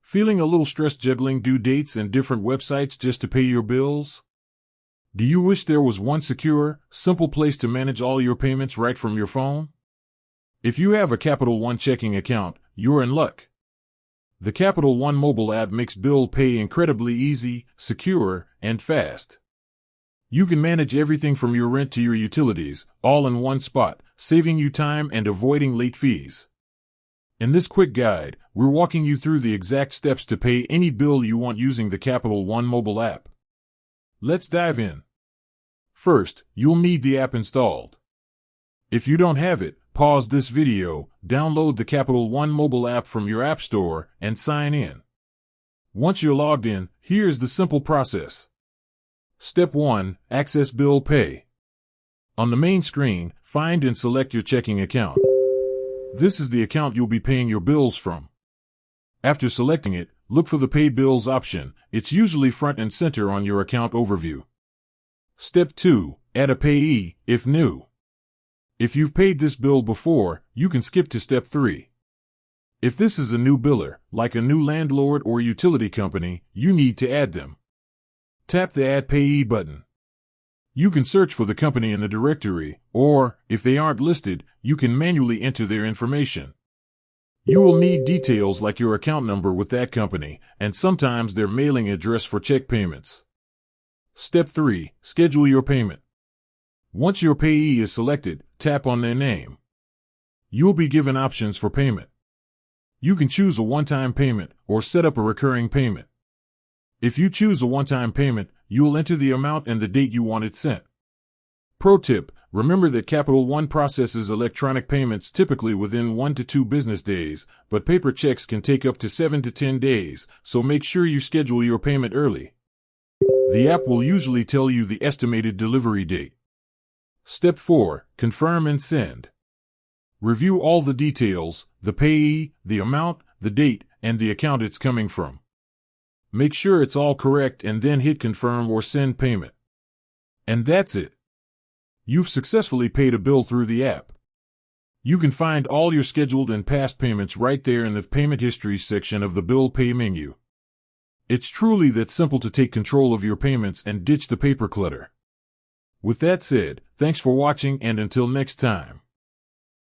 Feeling a little stressed juggling due dates and different websites just to pay your bills? Do you wish there was one secure, simple place to manage all your payments right from your phone? If you have a Capital One checking account, you're in luck. The Capital One mobile app makes bill pay incredibly easy, secure, and fast. You can manage everything from your rent to your utilities, all in one spot, saving you time and avoiding late fees. In this quick guide, we're walking you through the exact steps to pay any bill you want using the Capital One mobile app. Let's dive in. First, you'll need the app installed. If you don't have it, pause this video, download the Capital One mobile app from your app store, and sign in. Once you're logged in, here's the simple process. Step 1. Access bill pay. On the main screen, find and select your checking account. This is the account you'll be paying your bills from. After selecting it, look for the Pay Bills option. It's usually front and center on your account overview. Step 2. Add a payee, if new. If you've paid this bill before, you can skip to Step 3. If this is a new biller, like a new landlord or utility company, you need to add them. Tap the Add Payee button. You can search for the company in the directory, or, if they aren't listed, you can manually enter their information. You will need details like your account number with that company, and sometimes their mailing address for check payments. Step 3. Schedule your payment. Once your payee is selected, tap on their name. You'll be given options for payment. You can choose a one-time payment or set up a recurring payment. If you choose a one-time payment, you'll enter the amount and the date you want it sent. Pro tip: remember that Capital One processes electronic payments typically within 1 to 2 business days, but paper checks can take up to 7 to 10 days, so make sure you schedule your payment early. The app will usually tell you the estimated delivery date. Step 4. Confirm and send. Review all the details: the payee, the amount, the date, and the account it's coming from. Make sure it's all correct and then hit confirm or send payment. And that's it. You've successfully paid a bill through the app. You can find all your scheduled and past payments right there in the Payment History section of the Bill Pay menu. It's truly that simple to take control of your payments and ditch the paper clutter. With that said, thanks for watching, and until next time.